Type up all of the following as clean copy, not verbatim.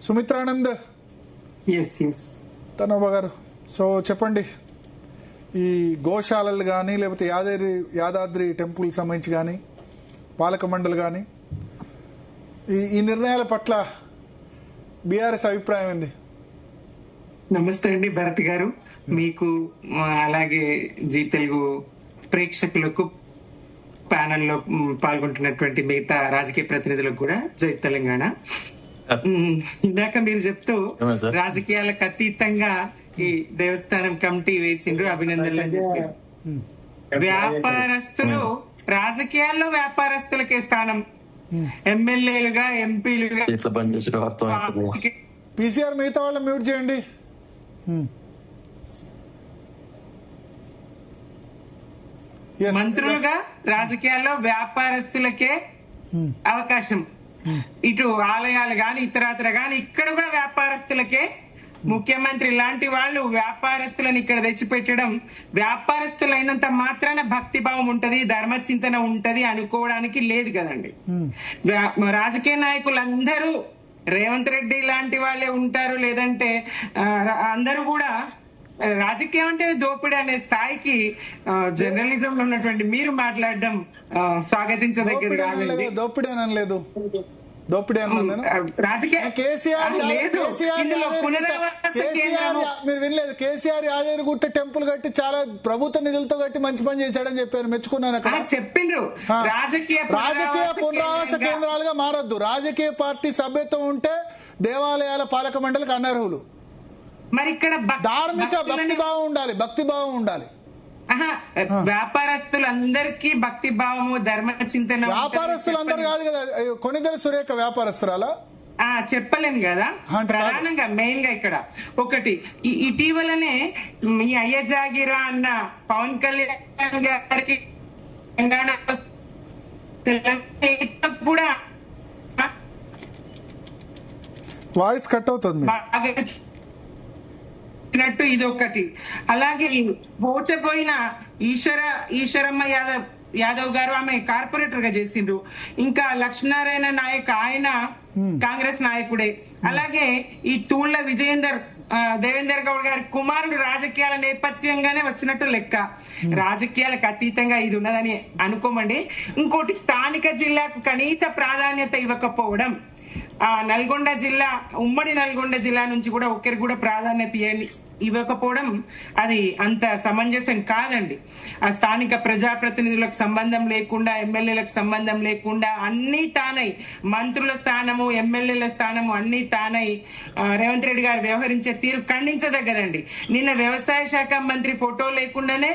సుమిత్రానంద్ తనోబా గారు, సో చెప్పండి, ఈ గోశాలలు కానీ లేకపోతే యాదాద్రి టెంపుల్ సంబంధించి కానీ పాలక మండలి కానీ ఈ నిర్ణయాల పట్ల బీఆర్ఎస్ అభిప్రాయం ఏంది? నమస్తే అండి భరత్ గారు, మీకు అలాగే జీ తెలుగు ప్రేక్షకులకు, ప్యానెల్లో పాల్గొంటున్నటువంటి మిగతా రాజకీయ ప్రతినిధులకు కూడా జై తెలంగాణ. ఇందాక మీరు చెప్తూ రాజకీయాలకు అతీతంగా ఈ దేవస్థానం కమిటీ వేసిండ్రు, అభినందనలు అని చెప్పారు. వ్యాపారస్తులు రాజకీయాల్లో వ్యాపారస్తులకే స్థానం, ఎమ్మెల్యేలుగా ఎంపీలుగా. పీసీఆర్ మిగతా వాళ్ళని మ్యూట్ చేయండి. మంత్రులుగా రాజకీయాల్లో వ్యాపారస్తులకే అవకాశం. ఇటు ఆలయాలు గాని ఇతరత్ర గాని ఇక్కడ కూడా వ్యాపారస్తులకే. ముఖ్యమంత్రి లాంటి వాళ్ళు వ్యాపారస్తులను ఇక్కడ తెచ్చిపెట్టడం, వ్యాపారస్తులైనంత మాత్రాన భక్తి భావం ఉంటది, ధర్మ చింతన ఉంటది అనుకోవడానికి లేదు కదండి. రాజకీయ నాయకులందరూ రేవంత్ రెడ్డి లాంటి వాళ్ళే ఉంటారు, లేదంటే అందరూ కూడా రాజకీయం అంటే దోపిడీ అనే స్థాయికి జర్నలిజం లో ఉన్నటువంటి మీరు మాట్లాడడం స్వాగతించదగ్గది. దోపిడీ అనలేదు, దోపిడీ మీరు వినలేదు. కేసీఆర్ యాదగిరిగుట్ట టెంపుల్ కట్టి చాలా ప్రభుత్వ నిధులతో కట్టి మంచి పని చేశాడని చెప్పారు, మెచ్చుకున్నాను. అక్కడ చెప్పిండ్రు రాజకీయ పునరావాస కేంద్రాలుగా మారొద్దు, రాజకీయ పార్టీ సభ్యత్వం ఉంటే దేవాలయాల పాలక మండలికి అనర్హులు. మరి ఇక్కడ ధార్మిక భక్తి భావం ఉండాలి, భక్తి భావం ఉండాలి. వ్యాపారస్తులందరికీ భక్తి భావము, ధర్మ చింతన. వ్యాపారస్తులందరూ కాదు కదా, కొనిదెల సురేఖ వ్యాపారస్తురాలా చెప్పలేము కదా. ప్రధానంగా మెయిన్ గా ఇక్కడ ఒకటి, ఇటీవలనే మీ అయ్య జాగిరా అన్న పవన్ కళ్యాణ్ గారికి తెలంగాణ కూడా వాయిస్ కట్ అవుతుంది. ఇది ఒకటి. అలాగే పోచపోయిన ఈశ్వరమ్మ యాదవ్ గారు, ఆమె కార్పొరేటర్ గా చేసిండ్రు. ఇంకా లక్ష్మీనారాయణ నాయక్, ఆయన కాంగ్రెస్ నాయకుడే. అలాగే ఈ తూళ్ల దేవేందర్ గౌడ్ గారి కుమారుడు రాజకీయాల నేపథ్యంగానే వచ్చినట్టు లెక్క. రాజకీయాలకు అతీతంగా ఇది ఉన్నదని అనుకోమండి. ఇంకోటి, స్థానిక జిల్లాకు కనీస ప్రాధాన్యత ఇవ్వకపోవడం. నల్గొండ జిల్లా, ఉమ్మడి నల్గొండ జిల్లా నుంచి కూడా ఒకరికి కూడా ప్రాధాన్యత ఇవ్వకపోవడం అది అంత సమంజసం కాదండి. ఆ స్థానిక ప్రజాప్రతినిధులకు సంబంధం లేకుండా, ఎమ్మెల్యేలకు సంబంధం లేకుండా అన్ని తానై, మంత్రుల స్థానము, ఎమ్మెల్యేల స్థానము అన్ని తానై రేవంత్ రెడ్డి గారు వ్యవహరించే తీరు ఖండించదగ్గదండి. నిన్న వ్యవసాయ శాఖ మంత్రి ఫోటో లేకుండానే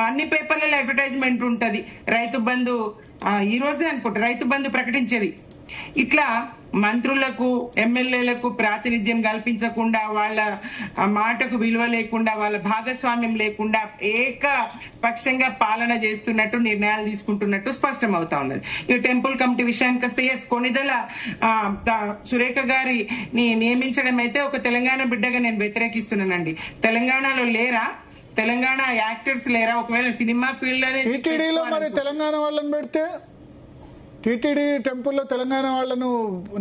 అన్ని పేపర్లలో అడ్వర్టైజ్మెంట్ ఉంటది. రైతు బంధు ఈ రోజే అనుకుంటా రైతు బంధు ప్రకటించేది. ఇట్లా మంత్రులకు, ఎమ్మెల్యేలకు ప్రాతినిధ్యం కల్పించకుండా, వాళ్ళ మాటకు విలువ లేకుండా, వాళ్ళ భాగస్వామ్యం లేకుండా ఏకపక్షంగా పాలన చేస్తున్నట్టు, నిర్ణయాలు తీసుకుంటున్నట్టు స్పష్టం అవుతా ఉన్నది. ఈ టెంపుల్ కమిటీ విషయానికి వస్తే, కొనిదెల సురేఖ గారిని నియమించడం అయితే ఒక తెలంగాణ బిడ్డగా నేను వ్యతిరేకిస్తున్నానండి. తెలంగాణలో లేరా, తెలంగాణ యాక్టర్స్ లేరా? ఒకవేళ సినిమా ఫీల్డ్ అనేది తెలంగాణ వాళ్ళని పెడితే, టీటీడీ టెంపుల్లో తెలంగాణ వాళ్ళను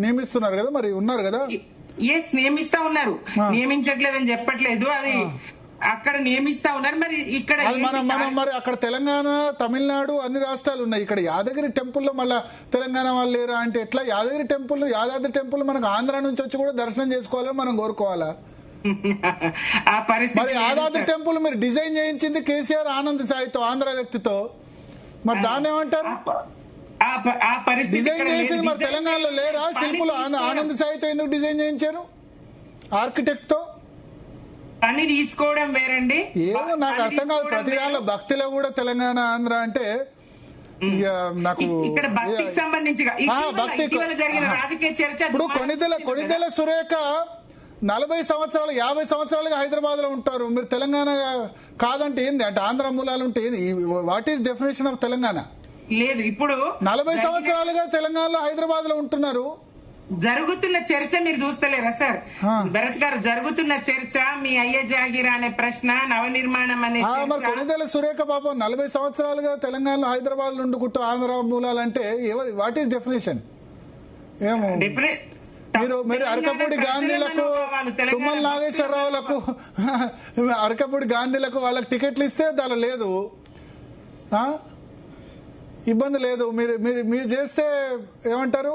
నియమిస్తున్నారు కదా, మరి ఉన్నారు కదా? ఎస్, నియమిస్తా ఉన్నారు, నియమించట్లేదని చెప్పట్లేదు, అది అక్కడ నియమిస్తా ఉన్నారు. మరి ఇక్కడ మరి అక్కడ తెలంగాణ, తమిళనాడు అన్ని రాష్ట్రాలు ఉన్నాయి. ఇక్కడ యాదగిరి టెంపుల్లో మళ్ళా తెలంగాణ వాళ్ళు లేరా అంటే ఎట్లా? యాదగిరి టెంపుల్ మనకు ఆంధ్ర నుంచి వచ్చి కూడా దర్శనం చేసుకోవాలని మనం కోరుకోవాలా? ఆ పరిస్థితి. మరి యాదాద్రి టెంపుల్ మీరు డిజైన్ చేయించింది కేసీఆర్ ఆనంద్ సాయితో, ఆంధ్ర వ్యక్తితో, మరి దాన్ని ఏమంటారు? డిజైన్ చేసేది మరి తెలంగాణలో లేరా శిల్పులు? ఆనంద్ సాయితో ఎందుకు డిజైన్ చేయించారు? ఆర్కిటెక్ట్ తో పని తీసుకోవడం వేరండి. ఏమో నాకు అర్థం కాదు. ప్రతి దానిలో భక్తిలో కూడా తెలంగాణ, ఆంధ్ర అంటే నాకు ఇప్పుడు కొనిదెల సురేఖ 40 సంవత్సరాలు 50 సంవత్సరాలుగా హైదరాబాద్ లో ఉంటారు. మీరు తెలంగాణ కాదంటే ఏంది? అంటే ఆంధ్ర మూలాలు ఉంటే ఏంది? What is definition of Telangana? లేదు, ఇప్పుడు 40 సంవత్సరాలుగా తెలంగాణలో, హైదరాబాద్ లో ఉంటున్నారు. జరుగుతున్న చర్చ మీరు చూస్తలేరా సార్? భరత్ గారు, జరుగుతున్న చర్చ మీ అయ్య జాగిరా అనే ప్రశ్న, నవనిర్మాణం అనే కొనిదెల సురేఖ పాపం 40 సంవత్సరాలుగా తెలంగాణలో, హైదరాబాద్ లో ఉండుకుంటూ ఆంధ్ర మూలాలంటే వాట్ ఈస్ డెఫినేషన్? ఏమో మీరు అరకపూడి గాంధీలకు, తుమ్మల నాగేశ్వరరావులకు, అరకపూడి గాంధీలకు వాళ్ళకి టికెట్లు ఇస్తే దాని లేదు, ఇబ్బంది లేదు. మీరు చేస్తే ఏమంటారు,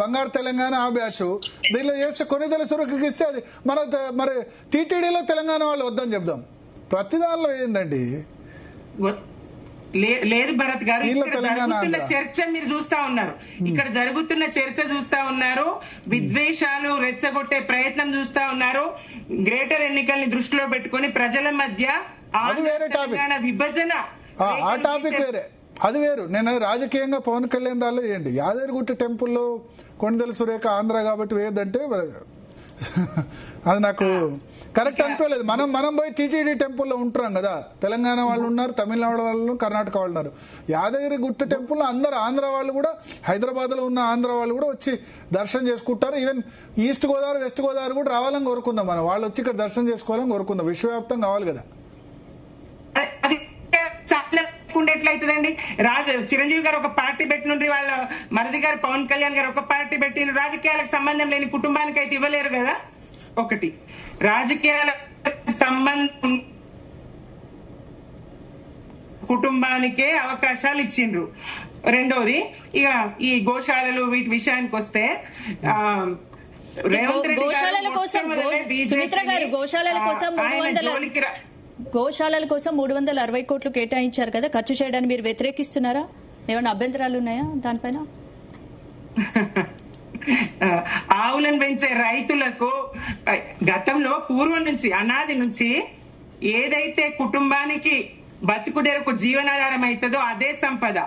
బంగారు తెలంగాణ ఆ బ్యాచ్, దీనిలో చేస్తే కొనిదెల సురక్షకి ఇస్తే అది మరి టీటీడీలో తెలంగాణ వాళ్ళు వద్దని చెప్దాం. ప్రతి దానిలో ఏందండి? లేదు భరత్ గారు, ఇక్కడ జరుగుతున్న చర్చ మీరు చూస్తా ఉన్నారు, ఇక్కడ జరుగుతున్న చర్చ చూస్తా ఉన్నారు, విద్వేషాలు రెచ్చగొట్టే ప్రయత్నం చూస్తా ఉన్నారు. గ్రేటర్ ఎన్నికల్ని దృష్టిలో పెట్టుకుని ప్రజల మధ్య తెలంగాణ విభజన, ఆ టాపిక్ వేరే, అది వేరు. నేను రాజకీయంగా పవన్ కళ్యాణ్ దానిలో ఏంటి యాదగిరిగుట్ట టెంపుల్లో కొనిదెల సురేఖ ఆంధ్ర కాబట్టి వేయదంటే అది నాకు కరెక్ట్ అనిపించలేదు. మనం పోయి టీటీడీ టెంపుల్లో ఉంటున్నాం కదా, తెలంగాణ వాళ్ళు ఉన్నారు, తమిళనాడు వాళ్ళు, కర్ణాటక వాళ్ళు ఉన్నారు. యాదగిరిగుట్ట టెంపుల్లో అందరు ఆంధ్ర వాళ్ళు కూడా, హైదరాబాద్ లో ఉన్న ఆంధ్ర వాళ్ళు కూడా వచ్చి దర్శనం చేసుకుంటారు. Even east Godavari, west Godavari కూడా రావాలని కోరుకుందాం మనం, వాళ్ళు వచ్చి ఇక్కడ దర్శనం చేసుకోవాలని కోరుకుందాం. విశ్వవ్యాప్తం కావాలి కదా. ఎట్లయితుందండి? చిరంజీవి గారు ఒక పార్టీ పెట్టినండ్రి, వాళ్ళ మరిది గారు పవన్ కళ్యాణ్ గారు ఒక పార్టీ పెట్టిన, రాజకీయాలకు సంబంధం లేని కుటుంబానికి అయితే ఇవ్వలేరు కదా. ఒకటి, రాజకీయాల సంబంధం కుటుంబానికే అవకాశాలు ఇచ్చిండ్రు. రెండోది, ఇక ఈ గోశాలలు వీటి విషయానికి వస్తే రేవంత్ రెడ్డి గోశాలల కోసం 360 కోట్లు కేటాయించారు కదా, ఖర్చు చేయడానికి మీరు వ్యతిరేకిస్తున్నారా? ఏమైనా అభ్యంతరాలు ఉన్నాయా దానిపైన? ఆవులను పెంచే రైతులకు గతంలో పూర్వం నుంచి, అనాది నుంచి ఏదైతే కుటుంబానికి బతుకుదెరకు జీవనాధారం అవుతుందో అదే సంపద.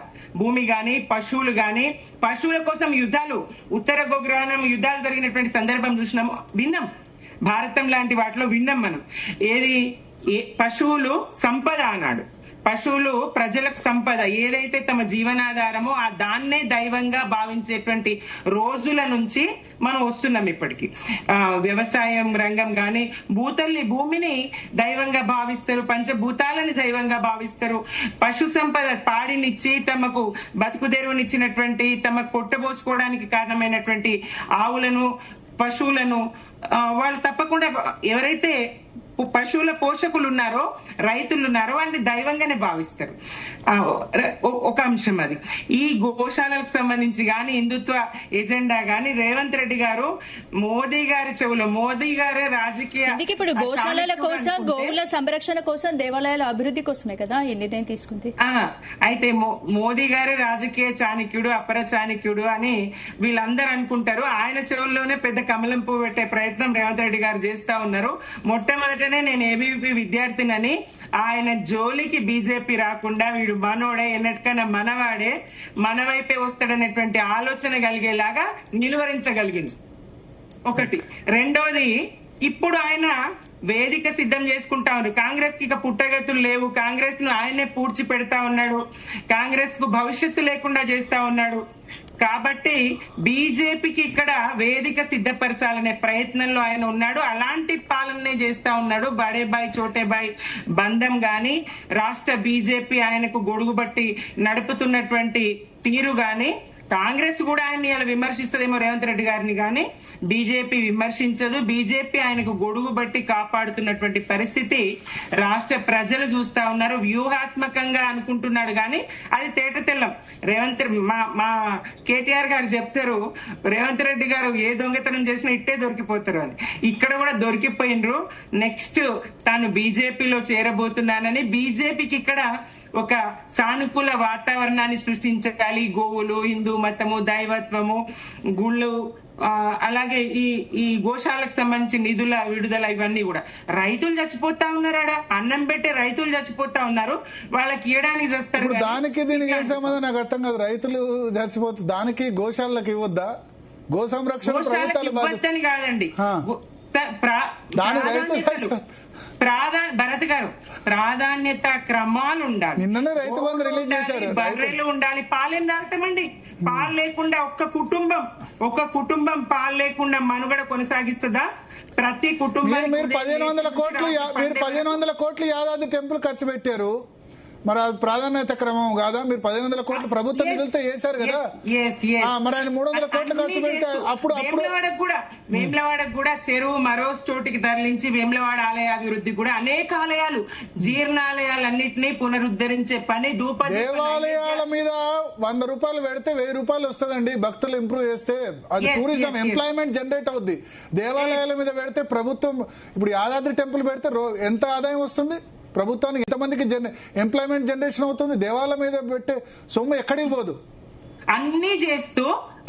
భూమి గాని, పశువులు గాని, పశువుల కోసం యుద్ధాలు, ఉత్తర గోగ్రహణం యుద్ధాలు జరిగినటువంటి సందర్భం చూసినాము, విన్నాం. భారతం లాంటి వాటిలో విన్నాం మనం. పశువులు సంపద అన్నాడు. పశువులు ప్రజలకు సంపద, ఏదైతే తమ జీవనాధారమో ఆ దాన్నే దైవంగా భావించేటువంటి రోజుల నుంచి మనం వస్తున్నాం. ఇప్పటికి వ్యవసాయం రంగం గాని, భూమిని దైవంగా భావిస్తారు, పంచభూతాలని దైవంగా భావిస్తారు. పశు సంపద, పాడినిచ్చి తమకు బతుకుదెరువునిచ్చినటువంటి, తమకు పొట్టబోసుకోవడానికి కారణమైనటువంటి ఆవులను, పశువులను వాళ్ళు తప్పకుండా ఎవరైతే పశువుల పోషకులు ఉన్నారో, రైతులు ఉన్నారో వాళ్ళని దైవంగానే భావిస్తారు. ఒక అంశం అది. ఈ గోశాలకు సంబంధించి గాని, హిందుత్వ ఎజెండా గాని రేవంత్ రెడ్డి గారు మోదీ గారి చెవులో, మోదీ గారే రాజకీయ, ఇప్పుడు గోశాలల కోసం, గోవుల సంరక్షణ కోసం, దేవాలయాల అభివృద్ధి కోసమే కదా ఈ నిర్ణయం తీసుకుంది. అయితే మోదీ గారే రాజకీయ చాణక్యుడు, అపర చాణక్యుడు అని వీళ్ళందరూ అనుకుంటారు. ఆయన చెవుల్లోనే పెద్ద కమలం పువ్వు పెట్టే ప్రయత్నం రేవంత్ రెడ్డి గారు చేస్తా ఉన్నారు. మొట్టమొదట నేను ఏబీవీపీ విద్యార్థినని, ఆయన జోలికి బీజేపీ రాకుండా వీడు మనోడే, ఎన్నటికైనా మనవాడే, మన వైపే వస్తాడనేటువంటి ఆలోచన కలిగేలాగా నిలువరించగలిగింది. ఒకటి. రెండోది, ఇప్పుడు ఆయన వేదిక సిద్ధం చేసుకుంటా ఉన్నారు. కాంగ్రెస్ కి ఇక పుట్టగతులు లేవు, కాంగ్రెస్ ను ఆయనే పూడ్చి పెడతా ఉన్నాడు, కాంగ్రెస్ కు భవిష్యత్తు లేకుండా చేస్తా ఉన్నాడు. కాబట్టి బీజేపీకి ఇక్కడ వేదిక సిద్ధపరచాలనే ప్రయత్నంలో ఆయన ఉన్నాడు. అలాంటి పాలనే చేస్తా ఉన్నాడు. బడే బాయ్ చోటే బాయ్ బంధం గాని, రాష్ట్ర బీజేపీ ఆయనకు గొడుగుబట్టి నడుపుతున్నటువంటి తీరు గాని, కాంగ్రెస్ కూడా ఆయన్ని ఇలా విమర్శిస్తుందేమో రేవంత్ రెడ్డి గారిని, కానీ బీజేపీ విమర్శించదు. బీజేపీ ఆయనకు గొడుగు బట్టి కాపాడుతున్నటువంటి పరిస్థితి రాష్ట్ర ప్రజలు చూస్తా ఉన్నారు. వ్యూహాత్మకంగా అనుకుంటున్నాడు కానీ అది తేట తెల్లం. మా కేటీఆర్ గారు చెప్తారు, రేవంత్ రెడ్డి గారు ఏ దొంగతనం చేసినా ఇట్టే దొరికిపోతారు అని. ఇక్కడ కూడా దొరికిపోయినరు. నెక్స్ట్ తాను బీజేపీలో చేరబోతున్నానని, బీజేపీకి ఇక్కడ ఒక సానుకూల వాతావరణాన్ని సృష్టించాలి. గోవులు, హిందూ మతము, దైవత్వము, గుళ్ళు, అలాగే ఈ గోశాలకు సంబంధించి నిధుల విడుదల, ఇవన్నీ కూడా. రైతులు చచ్చిపోతా ఉన్నారాడ, అన్నం పెట్టే రైతులు చచ్చిపోతా ఉన్నారు, వాళ్ళకి ఇవ్వడానికి చేస్తారు. దానికి దీనికి ఏం సంబంధం నాకు అర్థం కాదు. రైతులు చచ్చిపోతే దానికి గోశాలకు ఇవ్వద్దా? గో సంరక్షణ ఇవ్వద్దని కాదండి, భరత్ గారు, ప్రాధాన్యత క్రమాలు ఉండాలి. నిన్ననే రైతు బంధు రిలీజ్ చేశారు. బర్రెలు ఉండాలి. పాలేం తాగుతామండి? పాలు లేకుండా ఒక్క కుటుంబం పాలు లేకుండా మనుగడ కొనసాగిస్తుందా? ప్రతి కుటుంబం. మీరు 1500 కోట్లు యాదాద్రి టెంపుల్ ఖర్చు పెట్టారు. మరి అది ప్రాధాన్యత క్రమం కాదా? మీరు 1500 కోట్లు ప్రభుత్వ నిధులతో చేశారు కదా. మరి ఆయన 300 కోట్లు ఖర్చు పెడితే అప్పుడు వేములవాడకు కూడా చెరువు మరో చోటికి తరలించి వేములవాడ ఆలయాభివృద్ధి కూడా అనేక ఆలయాలు జీర్ణాలయాలన్నింటినీ పునరుద్ధరించే పని దేవాలయాల మీద 100 రూపాయలు పెడితే 1000 రూపాయలు వస్తుందండి. భక్తులు ఇంప్రూవ్ చేస్తే అది టూరిజం ఎంప్లాయ్మెంట్ జనరేట్ అవుద్ది. దేవాలయాల మీద పెడితే ప్రభుత్వం ఇప్పుడు యాదాద్రి టెంపుల్ పెడితే ఎంత ఆదాయం వస్తుంది ప్రభుత్వానికి? ఎంతమందికి ఎంప్లాయ్మెంట్ జనరేషన్ అవుతుంది? దేవాలయం మీద పెట్టే సొమ్ము ఎక్కడికి పోదు.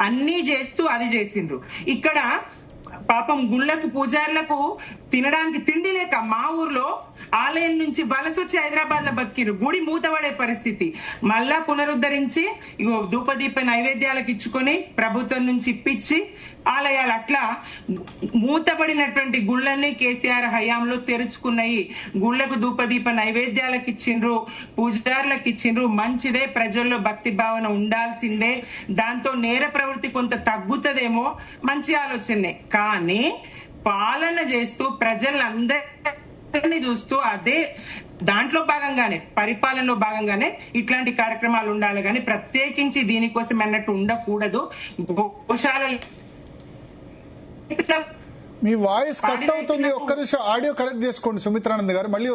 అన్ని చేస్తూ అది చేసిండ్రు. ఇక్కడ పాపం గుళ్ళకు పూజారులకు తినడానికి తిండి లేక మా ఊర్లో ఆలయం నుంచి వలసొచ్చి హైదరాబాద్ లో బతికిరు. గుడి మూతపడే పరిస్థితి. మళ్ళా పునరుద్ధరించి ఇగో ధూపదీప నైవేద్యాలకు ఇచ్చుకొని ప్రభుత్వం నుంచి ఇప్పించి ఆలయాలు అట్లా మూతపడినటువంటి గుళ్ళని కేసీఆర్ హయాంలో తెరుచుకున్నాయి. గుళ్ళకు ధూపదీప నైవేద్యాలకు ఇచ్చిండ్రు, పూజారులకు ఇచ్చిండ్రు. మంచిదే, ప్రజల్లో భక్తి భావన ఉండాల్సిందే. దాంతో నేర ప్రవృత్తి కొంత తగ్గుతుందేమో, మంచి ఆలోచనే. కానీ పాలన చేస్తూ ప్రజలందరినీ చూస్తూ అదే దాంట్లో భాగంగానే పరిపాలనలో భాగంగానే ఇట్లాంటి కార్యక్రమాలు ఉండాలి, కానీ ప్రత్యేకించి దీనికోసం అన్నట్టు ఉండకూడదు. గోశాల మీ వాయిస్ కట్ అవుతుంది. ఒక్క నిమిషం ఆడియో కరెక్ట్ చేసుకోండి సుమిత్రానంద్ గారు. మళ్ళీ